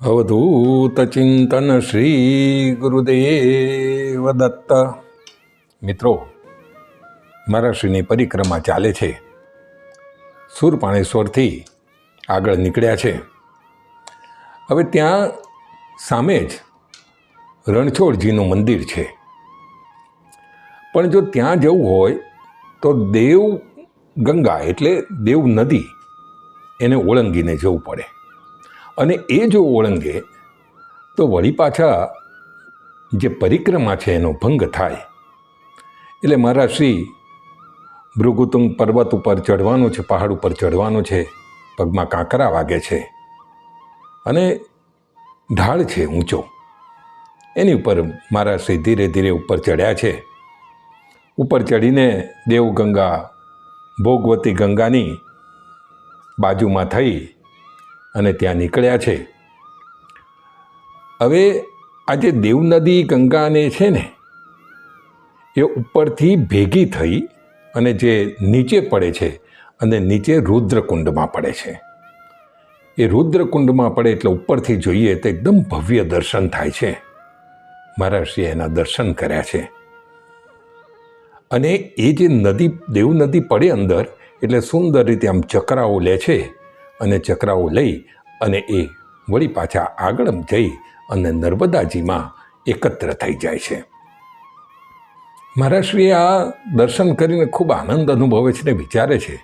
અવધૂત ચિંતન શ્રી ગુરુદેવ દત્ત. મિત્રો, મહારાષ્ટ્રની પરિક્રમા ચાલે છે. સુરપાણેશ્વરથી આગળ નીકળ્યા છે. હવે ત્યાં સામે જ રણછોડજીનું મંદિર છે. પણ જો ત્યાં જવું હોય તો દેવ ગંગા એટલે દેવ નદી એને ઓળંગીને જવું પડે. અને એ જો ઓળંગે તો વળી પાછા જે પરિક્રમા છે એનો ભંગ થાય. એટલે મારા શ્રી ભૃગુતુંગ પર્વત ઉપર ચડવાનું છે, પહાડ ઉપર ચડવાનું છે. પગમાં કાંકરા વાગે છે અને ઢાળ છે ઊંચો. એની ઉપર મારા શ્રી ધીરે ધીરે ઉપર ચડ્યા છે. ઉપર ચડીને દેવગંગા ભોગવતી ગંગાની બાજુમાં થઈ અને ત્યાં નીકળ્યા છે. હવે આ જે દેવનદી ગંગાને છે ને એ ઉપરથી ભેગી થઈ અને જે નીચે પડે છે અને નીચે રુદ્રકુંડમાં પડે છે. એ રુદ્રકુંડમાં પડે એટલે ઉપરથી જોઈએ તો એકદમ ભવ્ય દર્શન થાય છે. મહારાષ્ટ્રીએ એના દર્શન કર્યા છે. અને એ જે નદી દેવનદી પડે અંદર એટલે સુંદર રીતે આમ ચકરાઓ લે છે અને ચક્રાઓ લઈ અને એ વળી પાછા આગળ જઈ અને નર્મદાજીમાં એકત્ર થઈ જાય છે. મહારાષ્ટ્રીએ આ દર્શન કરીને ખૂબ આનંદ અનુભવે છે ને વિચારે છે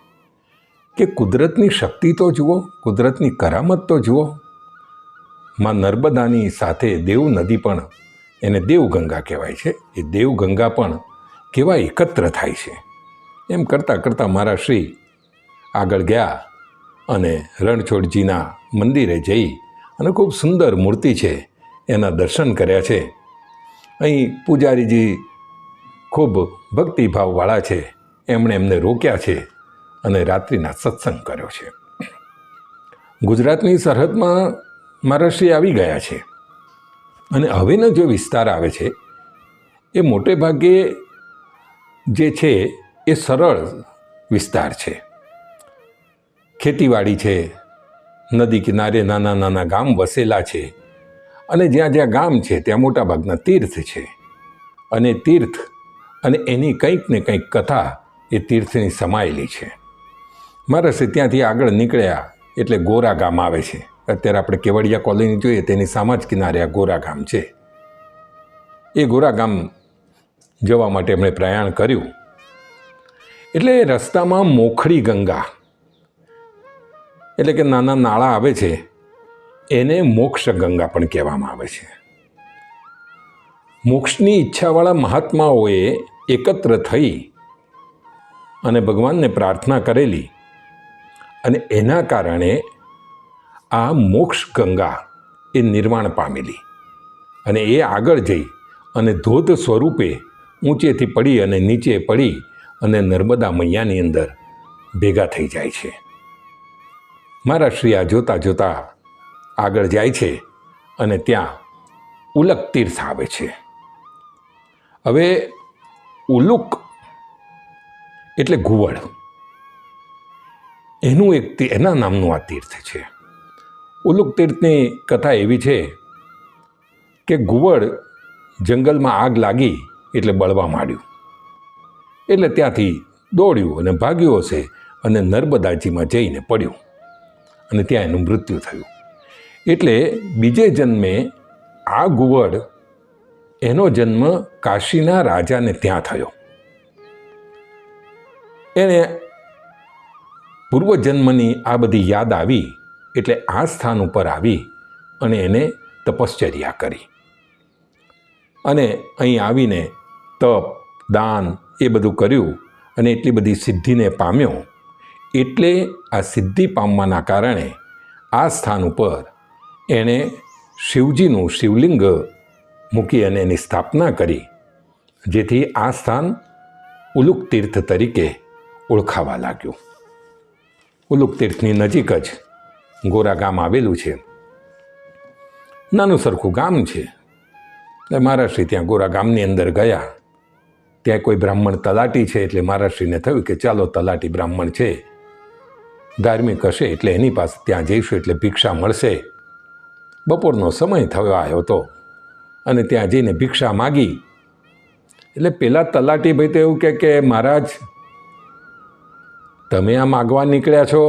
કે કુદરતની શક્તિ તો જુઓ, કુદરતની કરામત તો જુઓ. માં નર્મદાની સાથે દેવ નદી પણ, એને દેવગંગા કહેવાય છે, એ દેવગંગા પણ કેવા એકત્ર થાય છે. એમ કરતાં કરતાં મહારાષ્ટ્રી આગળ ગયા અને રણછોડજીના મંદિરે જઈ અને ખૂબ સુંદર મૂર્તિ છે એના દર્શન કર્યા છે. અહીં પૂજારીજી ખૂબ ભક્તિભાવવાળા છે, એમણે એમને રોક્યા છે અને રાત્રિના સત્સંગ કર્યો છે. ગુજરાતની સરહદમાં મહારાષ્ટ્રી આવી ગયા છે અને હવેનો જે વિસ્તાર આવે છે એ મોટે ભાગે જે છે એ સરળ વિસ્તાર છે. ખેતીવાડી છે, નદી કિનારે નાના નાના ગામ વસેલા છે અને જ્યાં જ્યાં ગામ છે ત્યાં મોટાભાગના તીર્થ છે. અને તીર્થ અને એની કંઈક ને કંઈક કથા એ તીર્થની સમાયેલી છે. મહારાષ્ટ્ર ત્યાંથી આગળ નીકળ્યા એટલે ગોરા ગામ આવે છે. અત્યારે આપણે કેવડિયા કોલોની જોઈએ તેની સામા જ કિનારે આ ગોરા ગામ છે. એ ગોરા ગામ જવા માટે એમણે પ્રયાણ કર્યું. એટલે રસ્તામાં મોખડી ગંગા એટલે કે નાના નાળા આવે છે, એને મોક્ષ ગંગા પણ કહેવામાં આવે છે. મોક્ષની ઈચ્છાવાળા મહાત્માઓએ એકત્ર થઈ અને ભગવાનને પ્રાર્થના કરેલી અને એના કારણે આ મોક્ષ ગંગા એ નિર્વાણ પામેલી. અને એ આગળ જઈ અને ધોધ સ્વરૂપે ઊંચેથી પડી અને નીચે પડી અને નર્મદા મૈયાની અંદર ભેગા થઈ જાય છે. મહારાષ્ટ્રી આ જોતાં જોતાં આગળ જાય છે અને ત્યાં ઉલક તીર્થ આવે છે. હવે ઉલુક એટલે ઘુવડ, એનું એના નામનું આ તીર્થ છે. ઉલુક તીર્થની કથા એવી છે કે ઘુવડ જંગલમાં આગ લાગી એટલે બળવા માંડ્યું. એટલે ત્યાંથી દોડ્યું અને ભાગ્યું હશે અને નર્મદાજીમાં જઈને પડ્યું અને ત્યાં એનું મૃત્યુ થયું. એટલે બીજે જન્મે આ ઘુવડ એનો જન્મ કાશીના રાજાને ત્યાં થયો. એને પૂર્વજન્મની આ બધી યાદ આવી એટલે આ સ્થાન ઉપર આવી અને એને તપશ્ચર્યા કરી અને અહીં આવીને તપ, દાન એ બધું કર્યું અને એટલી બધી સિદ્ધિને પામ્યો. એટલે આ સિદ્ધિ પામવાના કારણે આ સ્થાન ઉપર એણે શિવજીનું શિવલિંગ મૂકી અને એની સ્થાપના કરી, જેથી આ સ્થાન ઉલુક તીર્થ તરીકે ઓળખાવા લાગ્યું. ઉલુક તીર્થની નજીક જ ગોરા ગામ આવેલું છે. નાનું સરખું ગામ છે. એટલે મહારાષ્ટ્રી ત્યાં ગોરા ગામની અંદર ગયા. ત્યાં કોઈ બ્રાહ્મણ તલાટી છે એટલે મહારાષ્ટ્રીને થયું કે ચાલો તલાટી બ્રાહ્મણ છે, ધાર્મિક હશે એટલે એની પાસે ત્યાં જઈશું એટલે ભિક્ષા મળશે. બપોરનો સમય થયો આવ્યો હતો અને ત્યાં જઈને ભિક્ષા માગી. એટલે પેલા તલાટી ભાઈ તો એવું કે મહારાજ તમે આ માગવા નીકળ્યા છો,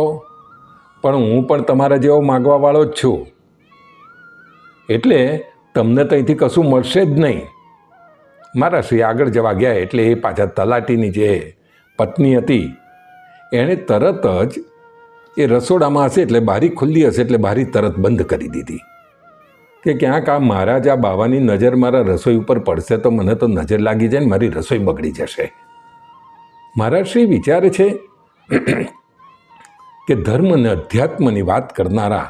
પણ હું પણ તમારા જેવો માગવાવાળો જ છું, એટલે તમને તો અહીંથી કશું મળશે જ નહીં. મારા શ્રી આગળ જવા ગયા એટલે એ પાછા તલાટીની જે પત્ની હતી એણે તરત જ એ રસોડામાં હશે એટલે બારી ખુલ્લી હશે એટલે બારી તરત બંધ કરી દીધી કે ક્યાંક આ મહારાજા બાવાની નજર મારા રસોઈ ઉપર પડશે તો મને તો નજર લાગી જાય ને મારી રસોઈ બગડી જશે. મહારાજ શ્રી વિચારે છે કે ધર્મ અને અધ્યાત્મની વાત કરનારા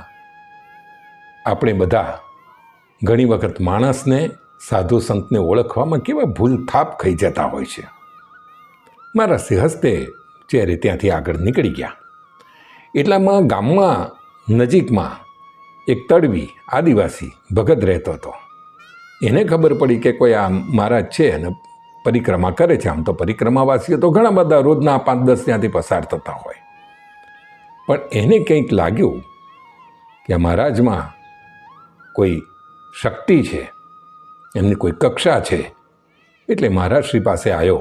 આપણે બધા ઘણી વખત માણસને સાધુ સંતને ઓળખવામાં કેવા ભૂલથાપ ખાઈ જતા હોય છે. મારા સિંહસ્તે ચહેરે ત્યાંથી આગળ નીકળી ગયા. એટલામાં ગામમાં નજીકમાં એક તડવી આદિવાસી ભગત રહેતો હતો. એને ખબર પડી કે કોઈ આ મહારાજ છે અને પરિક્રમા કરે છે. આમ તો પરિક્રમાવાસીઓ તો ઘણા બધા રોજના 5-10 ત્યાંથી પસાર થતા હોય, પણ એને કંઈક લાગ્યું કે આ મહારાજમાં કોઈ શક્તિ છે, એમની કોઈ કક્ષા છે. એટલે મહારાજશ્રી પાસે આવ્યો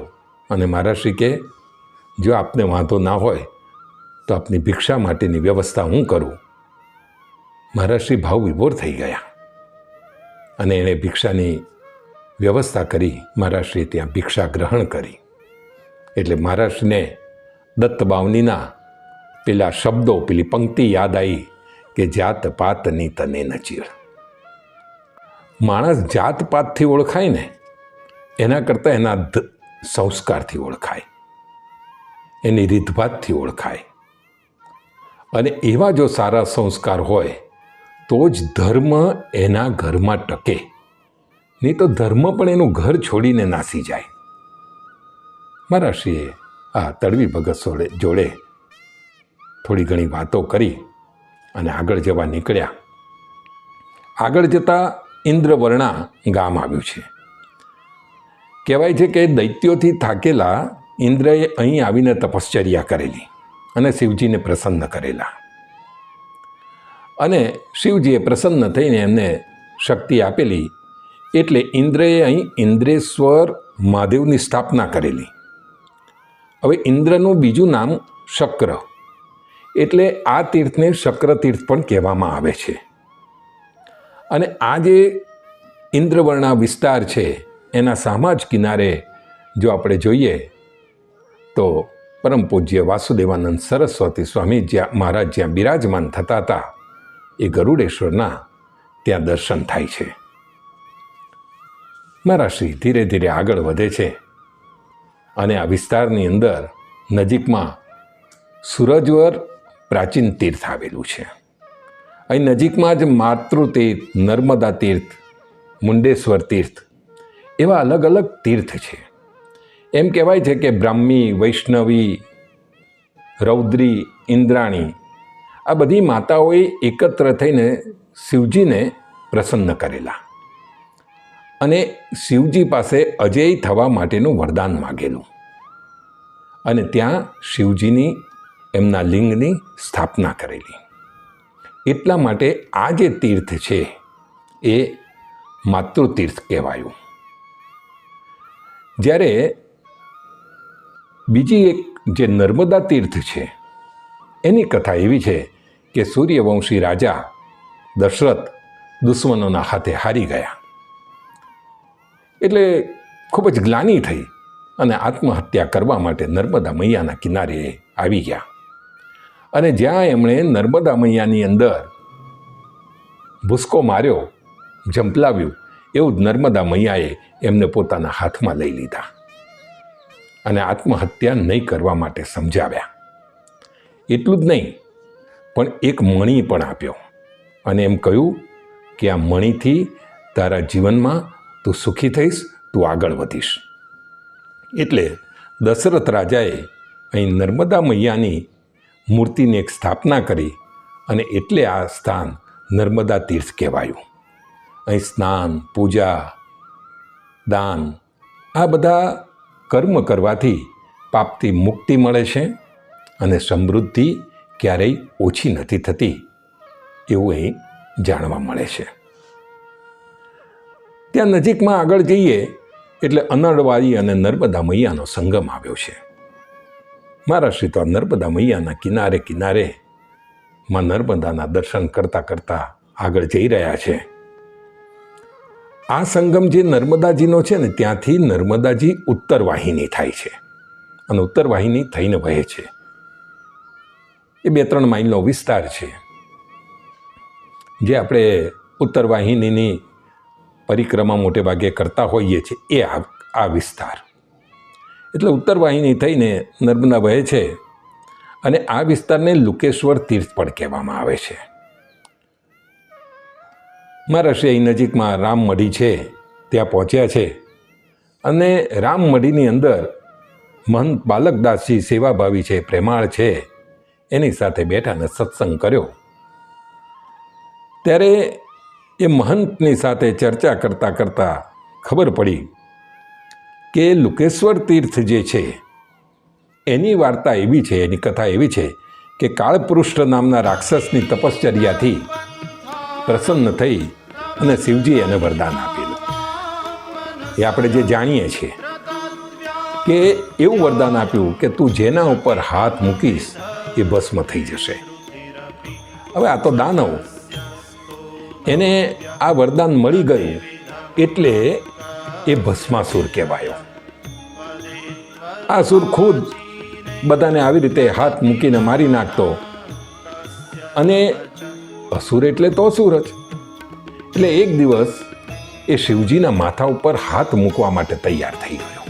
અને મહારાજશ્રી કે જો આપને વાંધો ના હોય તો આપની ભિક્ષા માટેની વ્યવસ્થા હું કરું. મહારાજશ્રી ભાવ વિભોર થઈ ગયા અને એણે ભિક્ષાની વ્યવસ્થા કરી. મહારાજશ્રીએ ત્યાં ભિક્ષા ગ્રહણ કરી. એટલે મહારાજશ્રીને દત્ત બાવનીના પેલા શબ્દો, પેલી પંક્તિ યાદ આવી કે જાત પાતની તને ન ચીડ. માણસ જાત પાતથી ઓળખાય ને એના કરતાં એના સંસ્કારથી ઓળખાય, એની રીતભાતથી ઓળખાય. અને એવા જો સારા સંસ્કાર હોય તો જ ધર્મ એના ઘરમાં ટકે, નહીં તો ધર્મ પણ એનું ઘર છોડીને નાસી જાય. મહારાજશ્રીએ આ તડવી ભગત જોડે થોડી ઘણી વાતો કરી અને આગળ જવા નીકળ્યા. આગળ જતાં ઇન્દ્રવર્ણા ગામ આવ્યું છે. કહેવાય છે કે દૈત્યોથી થાકેલા ઇન્દ્રએ અહીં આવીને તપશ્ચર્યા કરેલી અને શિવજીને પ્રસન્ન કરેલા. અને શિવજીએ પ્રસન્ન થઈને એમને શક્તિ આપેલી. એટલે ઇન્દ્રએ અહીં ઇન્દ્રેશ્વર મહાદેવની સ્થાપના કરેલી. હવે ઇન્દ્રનું બીજું નામ શક્ર, એટલે આ તીર્થને શક્ર તીર્થ પણ કહેવામાં આવે છે. અને આ જે ઇન્દ્રવર્ણા વિસ્તાર છે એના સામા જ કિનારે જો આપણે જોઈએ તો પરમ પૂજ્ય વાસુદેવાનંદ સરસ્વતી સ્વામી મહારાજ જ્યાં બિરાજમાન થતા હતા એ ગરુડેશ્વરના ત્યાં દર્શન થાય છે. મહારાજશ્રી ધીરે ધીરે આગળ વધે છે અને આ વિસ્તારની અંદર નજીકમાં સુરજવર પ્રાચીન તીર્થ આવેલું છે. અહીં નજીકમાં જ માતૃતીર્થ, નર્મદા તીર્થ, મુંડેશ્વર તીર્થ એવા અલગ અલગ તીર્થ છે. એમ કહેવાય છે કે બ્રાહ્મી, વૈષ્ણવી, રૌદ્રી, ઇન્દ્રાણી આ બધી માતાઓએ એકત્ર થઈને શિવજીને પ્રસન્ન કરેલા અને શિવજી પાસે અજેય થવા માટેનું વરદાન માગેલું અને ત્યાં શિવજીની એમના લિંગની સ્થાપના કરેલી. એટલા માટે આ જે તીર્થ છે એ માતૃતીર્થ કહેવાયું. જ્યારે બીજી એક જે નર્મદા તીર્થ છે એની કથા એવી છે કે સૂર્યવંશી રાજા દશરથ દુશ્મનોના હાથે હારી ગયા. એટલે ખૂબ જ ગ્લાનિ થઈ અને આત્મહત્યા કરવા માટે નર્મદા મૈયાના કિનારે આવી ગયા. અને જ્યાં એમણે નર્મદા મૈયાની અંદર ભૂસકો માર્યો, ઝંપલાવ્યું, એવું જ નર્મદા મૈયાએ એમને પોતાના હાથમાં લઈ લીધા અને આત્મહત્યા નહીં કરવા માટે સમજાવ્યા. એટલું જ નહીં, પણ એક મણી પણ આપ્યો અને એમ કહ્યું કે આ મણીથી તારા જીવનમાં તું સુખી થઈશ, તું આગળ વધીશ. એટલે દશરથ રાજાએ અહીં નર્મદા મૈયાની મૂર્તિની એક સ્થાપના કરી અને એટલે આ સ્થાન નર્મદા તીર્થ કહેવાયું. અહીં સ્નાન, પૂજા, દાન આ બધા કર્મ કરવાથી પાપથી મુક્તિ મળે છે અને સમૃદ્ધિ ક્યારેય ઓછી નથી થતી એવું અહીં જાણવા મળે છે. ત્યાં નજીકમાં આગળ જઈએ એટલે અનળવાળી અને નર્મદા મૈયાનો સંગમ આવ્યો છે. મહારાષ્ટ્રી તો નર્મદા મૈયાના કિનારે કિનારે માં નર્મદાના દર્શન કરતાં કરતાં આગળ જઈ રહ્યા છે. આ સંગમ જે નર્મદાજીનો છે ને, ત્યાંથી નર્મદાજી ઉત્તર વાહિની થાય છે અને ઉત્તર વાહિની થઈને વહે છે. એ 2-3 માઇલનો વિસ્તાર છે. જે આપણે ઉત્તર વાહિનીની પરિક્રમા મોટે ભાગે કરતા હોઈએ છીએ એ આ વિસ્તાર. એટલે ઉત્તર વાહિની થઈને નર્મદા વહે છે અને આ વિસ્તારને લુકેશ્વર તીર્થ પણ કહેવામાં આવે છે. મહારાષ્ટ્ર નજીકમાં રામમઢી છે, ત્યાં પહોંચ્યા છે અને રામમઢીની અંદર મહંત બાલકદાસજી સેવાભાવી છે, પ્રેમાળ છે, એની સાથે બેઠાને સત્સંગ કર્યો. ત્યારે એ મહંતની સાથે ચર્ચા કરતાં કરતાં ખબર પડી કે લુકેશ્વર તીર્થ જે છે એની વાર્તા એવી છે, એની કથા એવી છે કે કાળપૃષ્ઠ નામના રાક્ષસની તપશ્ચર્યાથી પ્રસન્ન થઈ અને શિવજીએ એને વરદાન આપેલું. એ આપણે જે જાણીએ છીએ કે એવું વરદાન આપ્યું કે તું જેના ઉપર હાથ મૂકીશ એ ભસ્મ થઈ જશે. હવે આ તો દાનવ, એને આ વરદાન મળી ગયું એટલે એ ભસ્માસુર કહેવાયો. આ સુર ખુદ બધાને આવી રીતે હાથ મૂકીને મારી નાખતો અને અસુર એટલે તો અસુર જ. એટલે એક દિવસ એ શિવજીના માથા ઉપર હાથ મૂકવા માટે તૈયાર થઈ ગયો.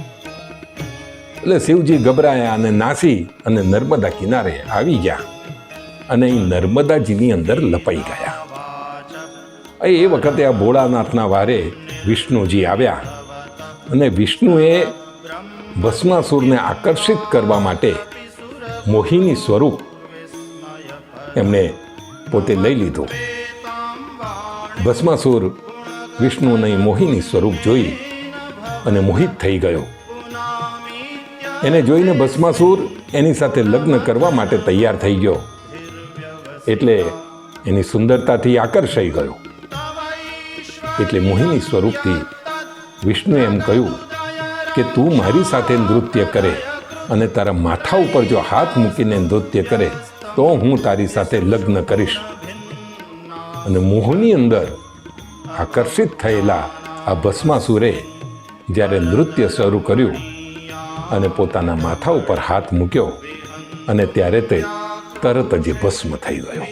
એટલે શિવજી ગભરાયા અને નાસી અને નર્મદા કિનારે આવી ગયા અને એ નર્મદાજીની અંદર લપાઈ ગયા. એ વખતે આ ભોળાનાથના વારે વિષ્ણુજી આવ્યા અને વિષ્ણુએ ભસ્માસુરને આકર્ષિત કરવા માટે મોહિની સ્વરૂપ એમણે પોતે લઈ લીધું. ભસ્માસુર વિષ્ણુને મોહિની સ્વરૂપ જોઈ અને મોહિત થઈ ગયો. એને જોઈને ભસ્માસુર એની સાથે લગ્ન કરવા માટે તૈયાર થઈ ગયો. એટલે એની સુંદરતાથી આકર્ષાઈ ગયો. એટલે મોહિની સ્વરૂપથી વિષ્ણુએ એમ કહ્યું કે તું મારી સાથે નૃત્ય કરે અને તારા માથા ઉપર જો હાથ મૂકીને નૃત્ય કરે તો હું તારી સાથે લગ્ન કરીશ. અને મોહની અંદર આકર્ષિત થયેલા આ ભસ્માસુરે જ્યારે નૃત્ય શરૂ કર્યું અને પોતાના માથા ઉપર હાથ મૂક્યો અને ત્યારે તે તરત જ ભસ્મ થઈ ગયો.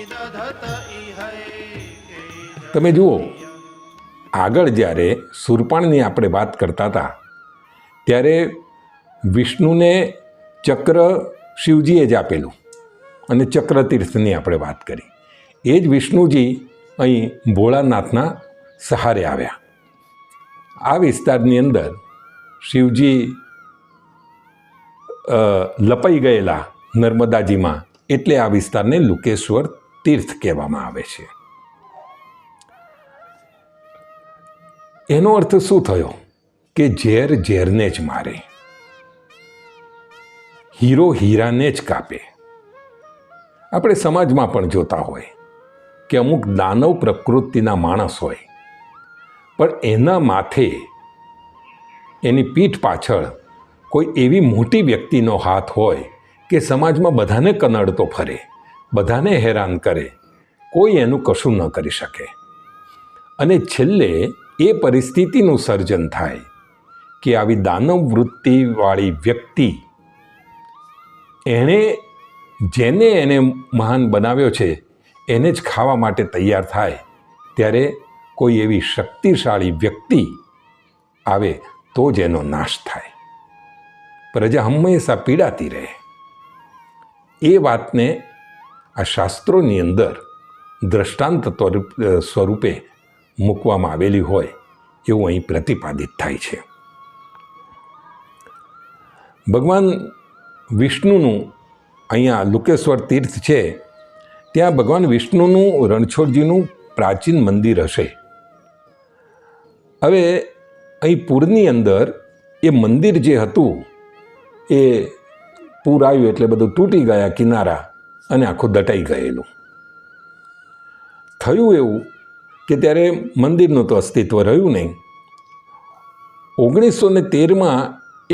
તમે જુઓ, આગળ જ્યારે સુરપાણની આપણે વાત કરતા હતા ત્યારે વિષ્ણુને ચક્ર શિવજીએ જ આપેલું અને ચક્રતીર્થની આપણે વાત કરી. એ જ વિષ્ણુજી અહીં ભોળાનાથના સહારે આવ્યા. આ વિસ્તારની અંદર શિવજી લપાઈ ગયેલા નર્મદાજીમાં, એટલે આ વિસ્તારને લુકેશ્વર તીર્થ કહેવામાં આવે છે. એનો અર્થ શું થયો કે ઝેર ઝેરને જ મારે, હીરો હીરાને જ કાપે. આપણે સમાજમાં પણ જોતા હોય કે અમુક દાનવ પ્રકૃતિના માણસ હોય, પણ એના માથે, એની પીઠ પાછળ કોઈ એવી મોટી વ્યક્તિનો હાથ હોય કે સમાજમાં બધાને કનડતો ફરે, બધાને હેરાન કરે, કોઈ એનું કશું ન કરી શકે. અને છેલ્લે એ પરિસ્થિતિનું સર્જન થાય કે આવી દાનવ વૃત્તિવાળી વ્યક્તિ જેને એને મહાન બનાવ્યો છે એને જ ખાવા માટે તૈયાર થાય. ત્યારે કોઈ એવી શક્તિશાળી વ્યક્તિ આવે તો જ એનો નાશ થાય. પ્રજા હંમેશા પીડાતી રહે. એ વાતને આ શાસ્ત્રોની અંદર દ્રષ્ટાંત સ્વરૂપે મૂકવામાં આવેલી હોય એવું અહીં પ્રતિપાદિત થાય છે. ભગવાન વિષ્ણુનું અહીંયા લુકેશ્વર તીર્થ છે, ત્યાં ભગવાન વિષ્ણુનું રણછોડજીનું પ્રાચીન મંદિર હશે. હવે અહીં પૂરની અંદર એ મંદિર જે હતું એ પૂર આવ્યું એટલે બધું તૂટી ગયા કિનારા અને આખું દટાઈ ગયેલું. થયું એવું કે ત્યારે મંદિરનું તો અસ્તિત્વ રહ્યું નહીં 1913માં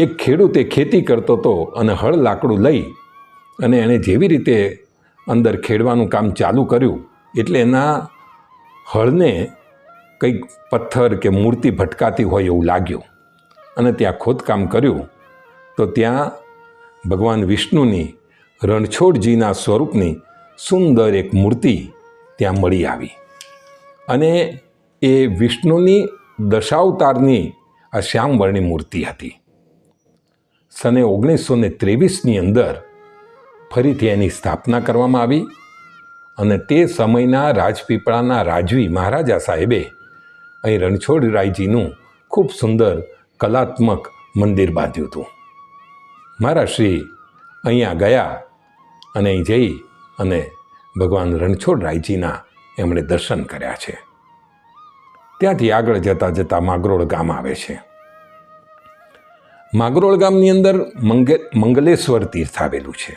એક ખેડૂતે ખેતી કરતો હતો અને હળ લાકડું લઈ અને એણે જેવી રીતે અંદર ખેડવાનું કામ ચાલુ કર્યું એટલે એના હળને કંઈક પથ્થર કે મૂર્તિ ભટકાતી હોય એવું લાગ્યું અને ત્યાં ખોદકામ કર્યું તો ત્યાં ભગવાન વિષ્ણુની રણછોડજીના સ્વરૂપની સુંદર એક મૂર્તિ ત્યાં મળી આવી અને એ વિષ્ણુની દશાવતારની આ શ્યામવર્ણી મૂર્તિ હતી. સને 1923ની અંદર ફરીથી એની સ્થાપના કરવામાં આવી અને તે સમયના રાજપીપળાના રાજવી મહારાજા સાહેબે અહીં રણછોડરાયજીનું ખૂબ સુંદર કલાત્મક મંદિર બાંધ્યું હતું. મારા શ્રી અહીંયા ગયા અને અહીં જઈ અને ભગવાન રણછોડરાયજીના એમણે દર્શન કર્યા છે. ત્યાંથી આગળ જતાં માગરોળ ગામ આવે છે. માગરોળ ગામની અંદર મંગલેશ્વર તીર્થ આવેલું છે.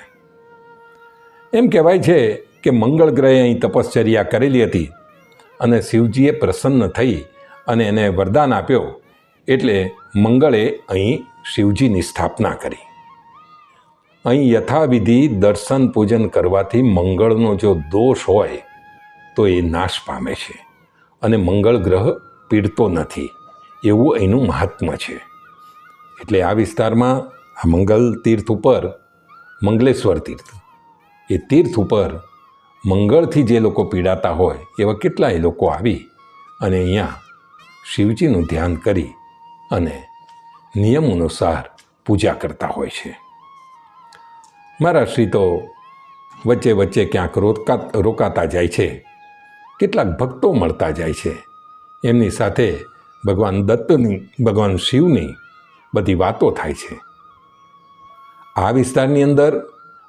એમ કહેવાય છે કે મંગળ ગ્રહે અહીં તપશ્ચર્યા કરેલી હતી અને શિવજીએ પ્રસન્ન થઈ અને એને વરદાન આપ્યો એટલે મંગળે અહીં શિવજીની સ્થાપના કરી. અહીં યથાવિધિ દર્શન પૂજન કરવાથી મંગળનો જો દોષ હોય તો એ નાશ પામે છે અને મંગળ ગ્રહ પીડતો નથી એવું અહીંનું મહાત્મ્ય છે. એટલે આ વિસ્તારમાં આ મંગલ તીર્થ ઉપર મંગલેશ્વર તીર્થ એ તીર્થ ઉપર મંગળથી જે લોકો પીડાતા હોય એવા કેટલાય લોકો આવી અને અહીંયા શિવજીનું ધ્યાન કરી અને નિયમ અનુસાર પૂજા કરતા હોય છે. મારા શ્રી તો વચ્ચે વચ્ચે ક્યાંક રોકાતા જાય છે. કેટલાક ભક્તો મળતા જાય છે. એમની સાથે ભગવાન દત્તની ભગવાન શિવની બધી વાતો થાય છે. આ વિસ્તારની અંદર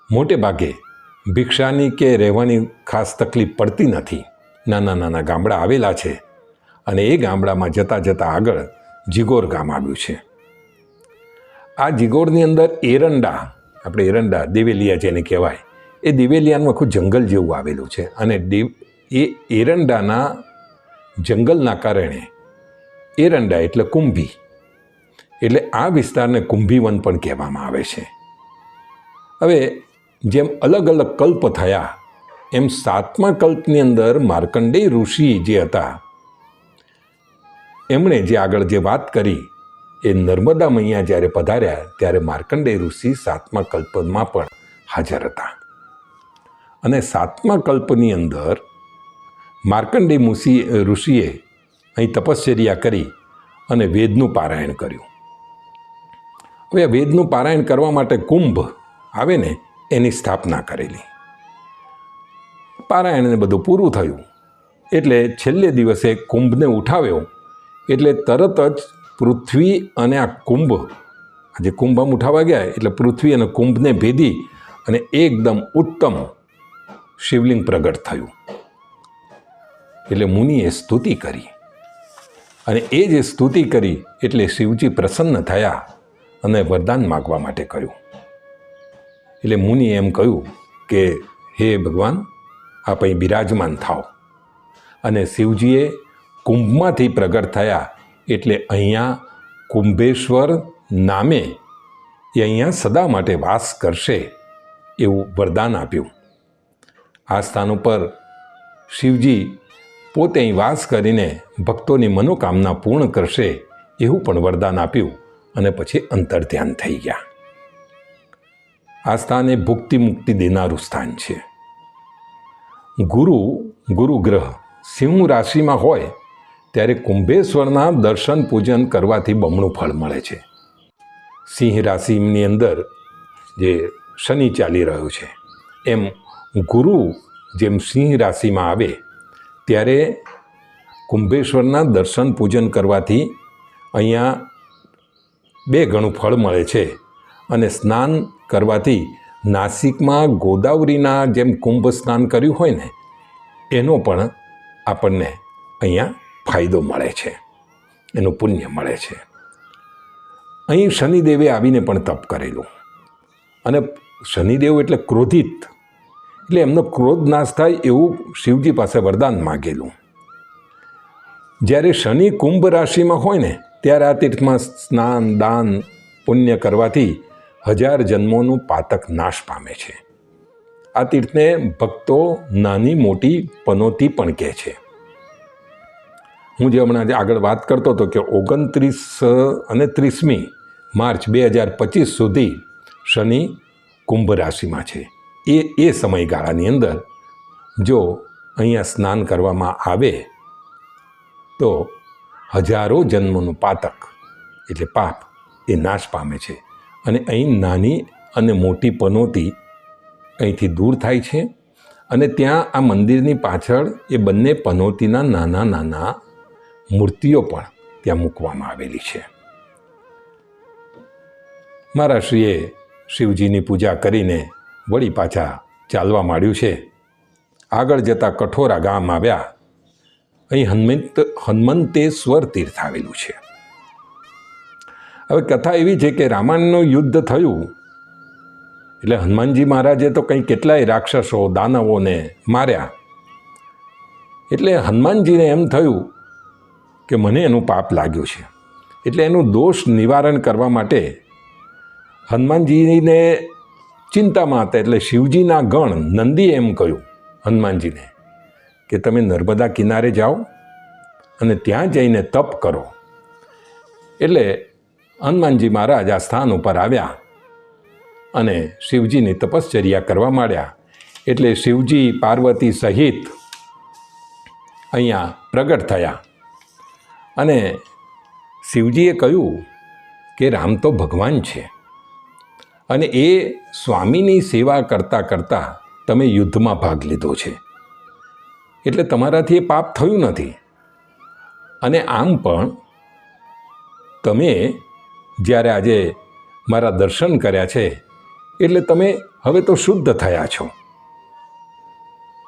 મોટે ભાગે ભિક્ષાની કે રહેવાની ખાસ તકલીફ પડતી નથી. નાના નાના ગામડા આવેલા છે અને એ ગામડામાં જતાં આગળ જીગોર ગામ આવ્યું છે. આ જીગોરની અંદર એરંડા, આપણે એરંડા દિવેલિયા જેને કહેવાય, એ દિવેલિયાનું આખું જંગલ જેવું આવેલું છે અને એ એરંડાના જંગલના કારણે એરંડા એટલે કુંભી, એટલે આ વિસ્તારને કુંભીવન પણ કહેવામાં આવે છે. હવે જેમ અલગ અલગ કલ્પ થયા એમ 7મા કલ્પની અંદર માર્કંડેય ઋષિ જે હતા એમણે જે આગળ જે વાત કરી એ નર્મદા મૈયા જ્યારે પધાર્યા ત્યારે માર્કંડેય ઋષિ 7મા કલ્પમાં પણ હાજર હતા અને 7મા કલ્પની અંદર માર્કંડેય ઋષિએ અહીં તપશ્ચર્યા કરી અને વેદનું પારાયણ કર્યું. હવે વેદનું પારાયણ કરવા માટે કુંભ આવે ને એની સ્થાપના કરેલી. પારાયણને બધું પૂરું થયું એટલે છેલ્લે દિવસે કુંભને ઉઠાવ્યો એટલે તરત જ પૃથ્વી અને આ કુંભ, જે કુંભ ઉઠાવવા ગયા એટલે પૃથ્વી અને કુંભને ભેદી અને એકદમ ઉત્તમ શિવલિંગ પ્રગટ થયું. એટલે મુનિએ સ્તુતિ કરી અને એ જે સ્તુતિ કરી એટલે શિવજી પ્રસન્ન થયા અને વરદાન માગવા માટે કહ્યું. એટલે મુનિએ એમ કહ્યું કે હે ભગવાન, આપ અહીં બિરાજમાન થાઓ. અને શિવજીએ કુંભમાંથી પ્રગટ થયા એટલે અહીંયા કુંભેશ્વર નામે એ અહીંયા સદા માટે વાસ કરશે એવું વરદાન આપ્યું. આ સ્થાન ઉપર શિવજી પોતે અહીં વાસ કરીને ભક્તોની મનોકામના પૂર્ણ કરશે એવું પણ વરદાન આપ્યું અને પછી અંતર્ધ્યાન થઈ ગયા. આ સ્થાન એ ભુક્તિ મુક્તિ દેનારું સ્થાન છે. ગુરુ ગ્રહ સિંહ રાશિમાં હોય ત્યારે કુંભેશ્વરના દર્શન પૂજન કરવાથી બમણું ફળ મળે છે. સિંહ રાશિની અંદર જે શનિ ચાલી રહ્યો છે એમ ગુરુ જેમ સિંહ રાશિમાં આવે ત્યારે કુંભેશ્વરના દર્શન પૂજન કરવાથી અહીંયા 2 ગણું ફળ મળે છે અને સ્નાન કરવાથી નાસિકમાં ગોદાવરીના જેમ કુંભ સ્નાન કર્યું હોય ને એનો પણ આપણને અહીંયા ફાયદો મળે છે, એનું પુણ્ય મળે છે. અહીં શનિદેવે આવીને પણ તપ કરેલું અને શનિદેવ એટલે ક્રોધિત, એટલે એમનો ક્રોધ નાશ થાય એવું શિવજી પાસે વરદાન માગેલું. જ્યારે શનિ કુંભ રાશિમાં હોય ને ત્યારે આ તીર્થમાં સ્નાન દાન પુણ્ય કરવાથી 1000 જન્મોનું પાતક નાશ પામે છે. આ તીર્થને ભક્તો નાની મોટી પનોતી પણ કહે છે. હું જે હમણાં આગળ વાત કરતો હતો કે 29 અને 30મી માર્ચ 2025 સુધી શનિ કુંભ રાશિમાં છે. એ સમયગાળાની અંદર જો અહીંયા સ્નાન કરવામાં આવે તો 1000 જન્મોનું પાતક એટલે પાપ એ નાશ પામે છે. અને અહીં નાની અને મોટી પનોતી અહીંથી દૂર થાય છે. અને ત્યાં આ મંદિરની પાછળ એ બંને પનોતીના નાના નાના મૂર્તિઓ પણ ત્યાં મૂકવામાં આવેલી છે. મારા શ્રીએ શિવજીની પૂજા કરીને વળી પાછા ચાલવા માંડ્યું છે. આગળ જતાં કઠોરા ગામ આવ્યા. અહીં હનુમંતેશ્વર તીર્થ આવેલું છે. હવે કથા એવી છે કે રામાયણનું યુદ્ધ થયું એટલે હનુમાનજી મહારાજે તો કંઈ કેટલાય રાક્ષસો દાનવોને માર્યા. એટલે હનુમાનજીને એમ થયું કે મને એનું પાપ લાગ્યું છે. એટલે એનું દોષ નિવારણ કરવા માટે હનુમાનજીને ચિંતામાં હતા. એટલે શિવજીના ગણ નંદીએ એમ કહ્યું હનુમાનજીને કે તમે નર્મદા કિનારે જાઓ અને ત્યાં જઈને તપ કરો. એટલે હનુમાનજી મહારાજ આ સ્થાન ઉપર આવ્યા અને શિવજીની તપશ્ચર્યા કરવા માંડ્યા. એટલે શિવજી પાર્વતી સહિત અહીંયા પ્રગટ થયા અને શિવજીએ કહ્યું કે રામ તો ભગવાન છે અને એ સ્વામીની સેવા કરતાં કરતાં તમે યુદ્ધમાં ભાગ લીધો છે. એટલે તમારાથી એ પાપ થયું નથી. અને આમ પણ તમે જ્યારે આજે મારા દર્શન કર્યા છે એટલે તમે હવે તો શુદ્ધ થયા છો.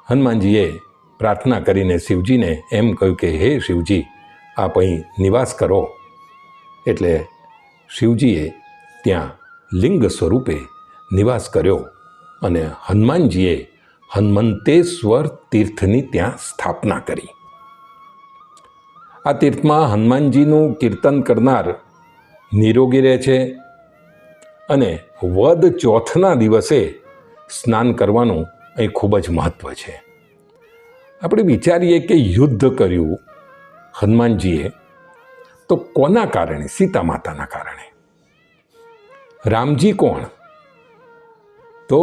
હનુમાનજીએ પ્રાર્થના કરીને શિવજીને એમ કહ્યું કે હે શિવજી, આપ અહીં નિવાસ કરો. એટલે શિવજીએ ત્યાં લિંગ સ્વરૂપે નિવાસ કર્યો અને હનુમાનજીએ હનુમંતેશ્વર તીર્થની ત્યાં સ્થાપના કરી. આ તીર્થમાં હનુમાનજીનું કીર્તન કરનાર નિરોગી રહે છે અને વદ ચોથના દિવસે સ્નાન કરવાનું અહીં ખૂબ જ મહત્ત્વ છે. આપણે વિચારીએ કે યુદ્ધ કર્યું હનુમાનજીએ તો કોના કારણે? સીતા માતાના કારણે. રામજી કોણ? તો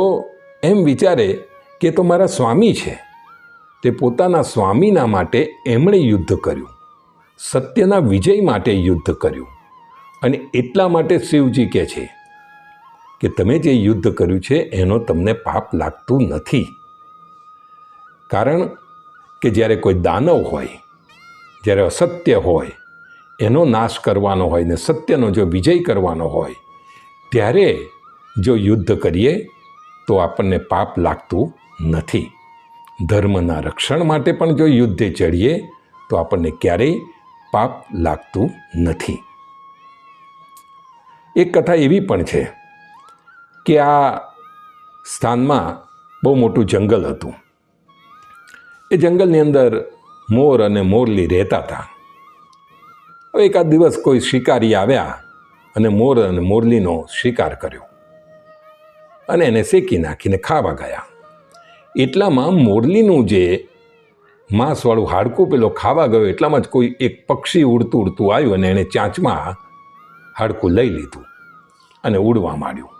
એમ વિચારે કે તો મારા સ્વામી છે. તે પોતાના સ્વામીના માટે એમણે યુદ્ધ કર્યું, સત્યના વિજય માટે યુદ્ધ કર્યું. અને એટલા માટે શિવજી કહે છે કે તમે જે યુદ્ધ કર્યું છે એનો તમને પાપ લાગતું નથી. કારણ કે જ્યારે કોઈ દાનવ હોય, જ્યારે અસત્ય હોય એનો નાશ કરવાનો હોય ને સત્યનો જો વિજય કરવાનો હોય ત્યારે જો યુદ્ધ કરીએ તો આપણને પાપ લાગતું નથી. ધર્મના રક્ષણ માટે પણ જો યુદ્ધે ચડીએ તો આપણને ક્યારેય પાપ લાગતું નથી. એક કથા એવી પણ છે કે આ સ્થાનમાં બહુ મોટું જંગલ હતું. એ જંગલની અંદર મોર અને મોરલી રહેતા હતા. હવે એકાદ દિવસ કોઈ શિકારી આવ્યા અને મોર અને મોરલીનો શિકાર કર્યો અને એને શેકી નાખીને ખાવા ગયા. એટલામાં મોરલીનું જે માંસવાળું હાડકું પેલો ખાવા ગયો એટલામાં જ કોઈ એક પક્ષી ઉડતું ઉડતું આવ્યું અને એણે ચાંચમાં હાડકું લઈ લીધું અને ઉડવા માંડ્યું.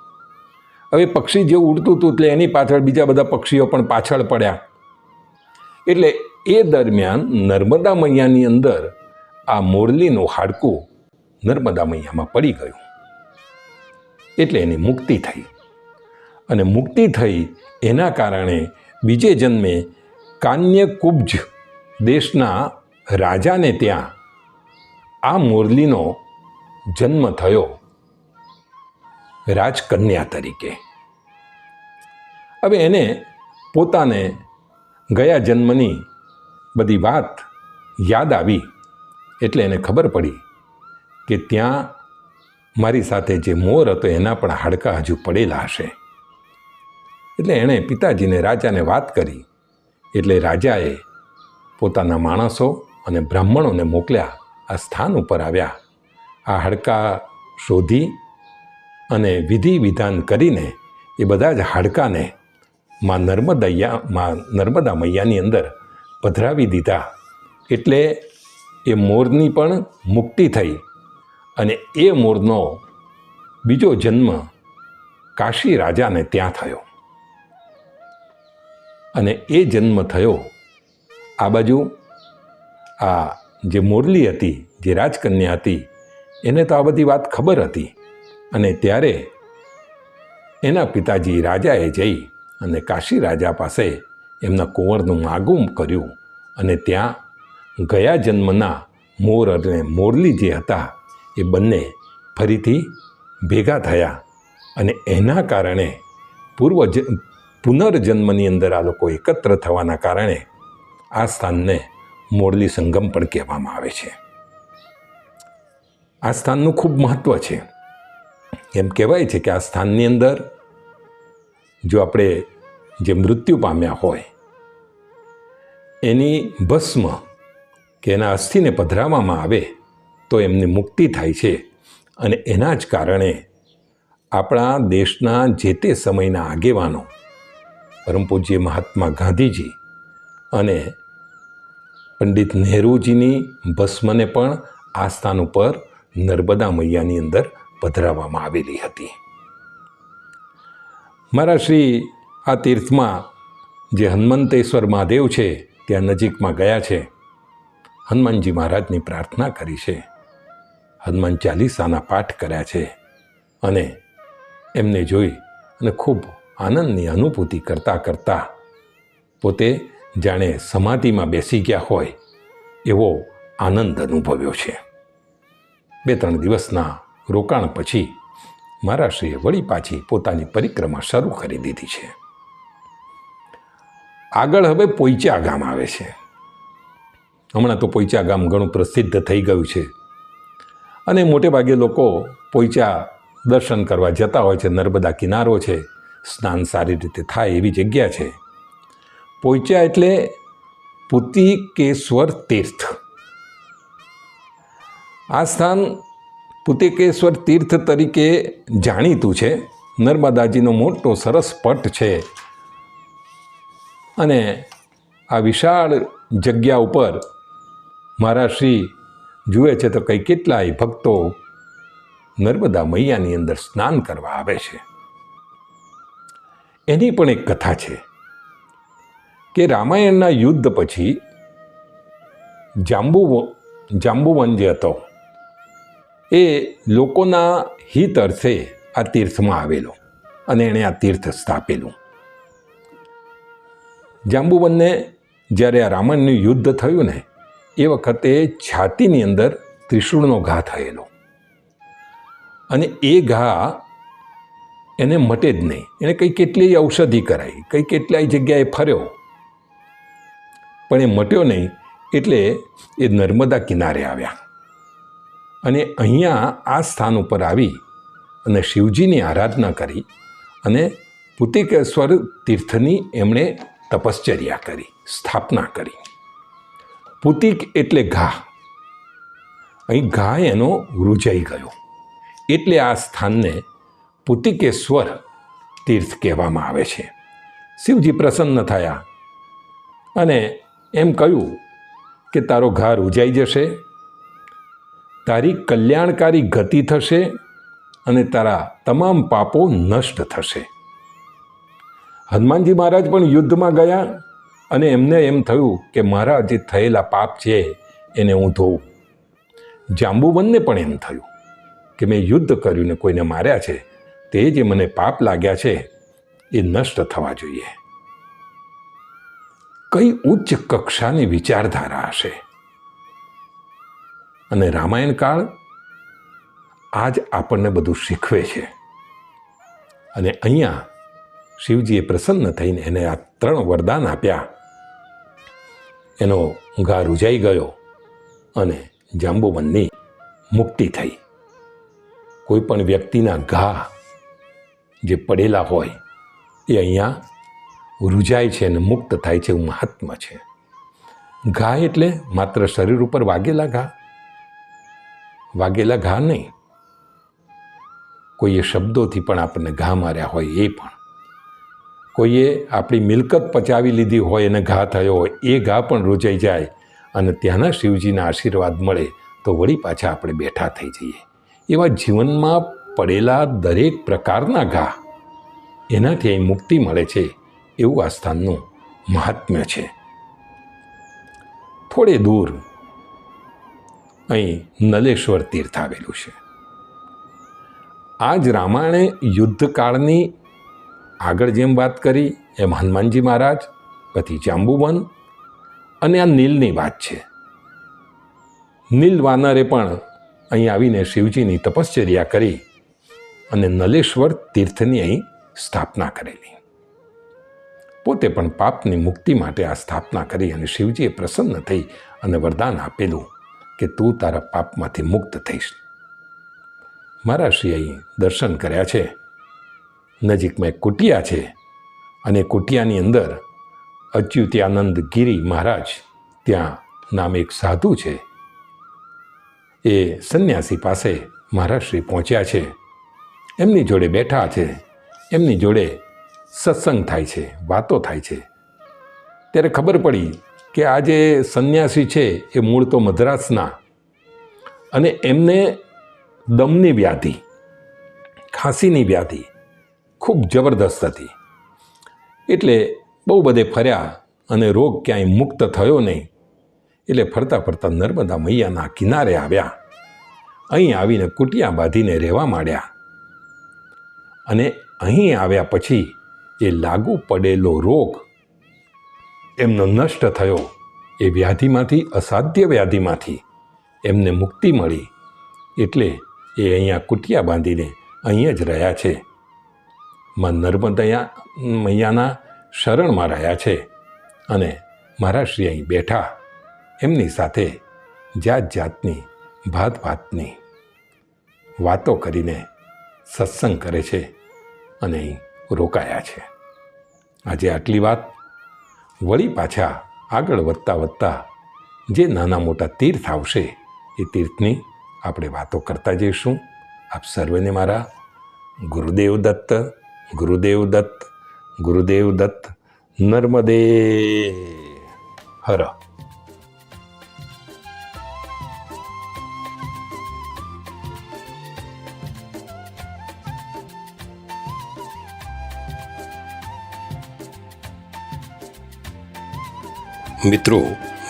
હવે પક્ષી જેવું ઉડતું હતું એટલે એની પાછળ બીજા બધા પક્ષીઓ પણ પાછળ પડ્યા. એટલે એ દરમિયાન નર્મદા મૈયાની અંદર આ મોરલીનું હાડકું નર્મદા મૈયામાં પડી ગયું. એટલે એની મુક્તિ થઈ. અને મુક્તિ થઈ એના કારણે બીજે જન્મે કાન્યકુબ્જ દેશના રાજાને ત્યાં આ મોરલીનો જન્મ થયો રાજકન્યા તરીકે. હવે એને પોતાને ગયા જન્મની બધી વાત યાદ આવી એટલે એને ખબર પડી કે ત્યાં મારી સાથે જે મોર હતો એના પણ હાડકાં હજુ પડેલા હશે. એટલે એણે પિતાજીને રાજાને વાત કરી. એટલે રાજાએ પોતાના માણસો અને બ્રાહ્મણોને મોકલ્યા. આ સ્થાન ઉપર આવ્યા આ હાડકાં શોધી અને વિધિ વિધાન કરીને એ બધા જ હાડકાને માં નર્મદા મૈયાની અંદર પધરાવી દીધા. એટલે એ મોરની પણ મુક્તિ થઈ અને એ મોરનો બીજો જન્મ કાશી રાજાને ત્યાં થયો. અને એ જન્મ થયો આ બાજુ આ જે મોરલી હતી, જે રાજકન્યા હતી, એને તો આ બધી વાત ખબર હતી. અને ત્યારે એના પિતાજી રાજાએ જઈ અને કાશી રાજા પાસે એમના કુંવરનું માગું કર્યું. અને ત્યાં ગયા જન્મના મોર અને મોરલી જે હતા એ બંને ફરીથી ભેગા થયા. અને એના કારણે પુનર્જન્મની અંદર આ લોકો એકત્ર થવાના કારણે આ સ્થાનને મોરલી સંગમ પણ કહેવામાં આવે છે. આ સ્થાનનું ખૂબ મહત્ત્વ છે. એમ કહેવાય છે કે આ સ્થાનની અંદર જો આપણે જે મૃત્યુ પામ્યા હોય એની ભસ્મ કે એના અસ્થિને પધરાવવામાં આવે તો એમની મુક્તિ થાય છે. અને એના જ કારણે આપણા દેશના જે તે સમયના આગેવાનો પરમ પૂજ્ય મહાત્મા ગાંધીજી અને પંડિત નહેરુજીની ભસ્મને પણ આ સ્થાન ઉપર નર્મદા મૈયાની અંદર પધરાવવામાં આવેલી હતી. મારા શ્રી આ તીર્થમાં જે હનુમંતેશ્વર મહાદેવ છે ત્યાં નજીકમાં ગયા છે. હનુમાનજી મહારાજની પ્રાર્થના કરી છે, હનુમાન ચાલીસાના પાઠ કર્યા છે અને એમને જોઈ અને ખૂબ આનંદની અનુભૂતિ કરતાં કરતાં પોતે જાણે સમાધિમાં બેસી ગયા હોય એવો આનંદ અનુભવ્યો છે. 2-3 દિવસના રોકાણ પછી મારા શ્રીએ વળી પાછી પોતાની પરિક્રમા શરૂ કરી દીધી છે. આગળ હવે પોઈચા ગામ આવે છે. હમણાં તો પોઈચા ગામ ઘણું પ્રસિદ્ધ થઈ ગયું છે અને મોટે ભાગે લોકો પોઈચા દર્શન કરવા જતા હોય છે. નર્મદા કિનારો છે, સ્નાન સારી રીતે થાય એવી જગ્યા છે. પોઈચા એટલે પુતિકેશ્વર તીર્થ. આ સ્થાન પુતિકેશ્વર તીર્થ તરીકે જાણીતું છે. નર્મદાજીનો મોટો સરસ પટ છે અને આ વિશાળ જગ્યા ઉપર મારા શ્રી જુએ છે તો કંઈ કેટલાય ભક્તો નર્મદા મૈયાની અંદર સ્નાન કરવા આવે છે. એની પણ એક કથા છે કે રામાયણના યુદ્ધ પછી જાંબુવન જે હતો એ લોકોના હિત અર્થે આ તીર્થમાં આવેલો અને એણે આ તીર્થ સ્થાપેલું. જાંબુવનને જ્યારે આ રામાયણનું યુદ્ધ થયું ને એ વખતે છાતીની અંદર ત્રિશૂળનો ઘા થયેલો અને એ ઘા એને મટે જ નહીં. એણે કંઈ કેટલીય ઔષધિ કરાઈ, કંઈ કેટલાય જગ્યાએ ફર્યો પણ એ મટ્યો નહીં. એટલે એ નર્મદા કિનારે આવ્યા અને અહીંયા આ સ્થાન ઉપર આવી અને શિવજીની આરાધના કરી અને પુતિકેશ્વર તીર્થની એમણે તપશ્ચર્યા કરી, સ્થાપના કરી. પુતિક એટલે ઘા. અહીં ઘા એનો રૂજાઈ ગયો એટલે આ સ્થાનને પુતિકેશ્વર તીર્થ કહેવામાં આવે છે. શિવજી પ્રસન્ન થયા અને એમ કહ્યું કે તારો ઘા રૂજાઈ જશે, તારી કલ્યાણકારી ગતિ થશે અને તારા તમામ પાપો નષ્ટ થશે. હનુમાનજી મહારાજ પણ યુદ્ધમાં ગયા અને એમને એમ થયું કે મારા જે થયેલા પાપ છે એને હું ધોઉં. જાંબુવનને પણ એમ થયું કે મેં યુદ્ધ કર્યું ને કોઈને માર્યા છે, તે જે મને પાપ લાગ્યા છે એ નષ્ટ થવા જોઈએ. કઈ ઉચ્ચ કક્ષાની વિચારધારા હશે. અને રામાયણ કાળ આજ આપણને બધું શીખવે છે. અને અહીંયા શિવજીએ પ્રસન્ન થઈને એને આ 3 વરદાન આપ્યા. એનો ઘા રૂજાઈ ગયો અને જાંબુવનની મુક્તિ થઈ. કોઈ પણ વ્યક્તિના ઘા જે પડેલા હોય એ અહીંયા રૂજાય છે અને મુક્ત થાય છે એવું મહાત્મ્ય છે. ઘા એટલે માત્ર શરીર ઉપર વાગેલા ઘા, વાગેલા ઘા નહીં, કોઈએ શબ્દોથી પણ આપણને ઘા માર્યા હોય, એ પણ કોઈએ આપણી મિલકત પચાવી લીધી હોય અને ઘા થયો હોય, એ ઘા પણ રોજાઈ જાય અને ત્યાંના શિવજીના આશીર્વાદ મળે તો વળી પાછા આપણે બેઠા થઈ જઈએ. એવા જીવનમાં પડેલા દરેક પ્રકારના ઘા એનાથી અહીં મુક્તિ મળે છે, એવું આ સ્થાનનું મહાત્મ્ય છે. થોડે દૂર અહીં નલેશ્વર તીર્થ આવેલું છે. આ જ રામાયણે યુદ્ધકાળની આગળ જેમ વાત કરી એમ હનુમાનજી મહારાજ, પછી જાંબુવન અને આ નીલની વાત છે. નીલ વાનરે પણ અહીં આવીને શિવજીની તપશ્ચર્યા કરી અને નલેશ્વર તીર્થની અહીં સ્થાપના કરેલી. પોતે પણ પાપની મુક્તિ માટે આ સ્થાપના કરી અને શિવજીએ પ્રસન્ન થઈ અને વરદાન આપેલું કે તું તારા પાપમાંથી મુક્ત થઈશ. મહારાજશ્રી અહીં દર્શન કર્યા છે. નજીકમાં એક કુટિયા છે અને કુટિયાની અંદર અચ્યુત્યાનંદ ગિરી મહારાજ ત્યાં નામે એક સાધુ છે. એ સંન્યાસી પાસે મહારાજશ્રી પહોંચ્યા છે, એમની જોડે બેઠા છે, એમની જોડે સત્સંગ થાય છે, વાતો થાય છે. ત્યારે ખબર પડી કે આ જે સંન્યાસી છે એ મૂળ તો મદ્રાસના, અને એમને દમની વ્યાધિ, ખાંસીની વ્યાધિ ખૂબ જબરદસ્ત હતી. એટલે બહુ બધે ફર્યા અને રોગ ક્યાંય મુક્ત થયો નહીં. એટલે ફરતા ફરતા નર્મદા મૈયાના કિનારે આવ્યા. અહીં આવીને કુટિયા બાંધીને રહેવા માંડ્યા. અને અહીં આવ્યા પછી એ લાગુ પડેલો રોગ એમનો નષ્ટ થયો. એ વ્યાધિમાંથી, અસાધ્ય વ્યાધિમાંથી એમને મુક્તિ મળી. એટલે એ અહીંયા કુટિયા બાંધીને અહીં જ રહ્યા છે. માં નર્મદા મૈયાના શરણમાં રહ્યા છે અને મહારાજશ્રી અહીં બેઠા એમની સાથે જાત જાતની, ભાત ભાતની વાતો કરીને સત્સંગ કરે છે અને અહીં રોકાયા છે. આજે આટલી વાત. વળી પાછા આગળ વધતા વધતા જે નાના મોટા તીર્થ આવશે એ તીર્થની આપણે વાતો કરતા જઈશું. આપ સર્વેને મારા ગુરુદેવ દત્ત, ગુરુદેવ દત્ત, ગુરુદેવ દત્ત. નર્મદે હર. મિત્રો,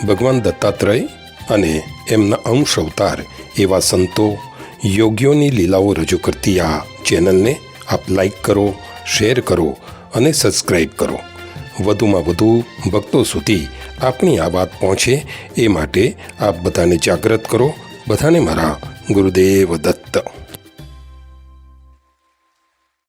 ભગવાન દત્તાત્રેય અને એમના અંશ અવતાર એવા સંતો, યોગીઓની લીલાઓ રજૂ કરતી આ ચેનલને આપ લાઈક કરો, શેર કરો અને સબસ્ક્રાઈબ કરો. વધુમાં વધુ ભક્તો સુધી આપણી આ વાત પહોંચે એ માટે આપ બધાને જાગૃત કરો. બધાને મારા ગુરુદેવ દત્ત.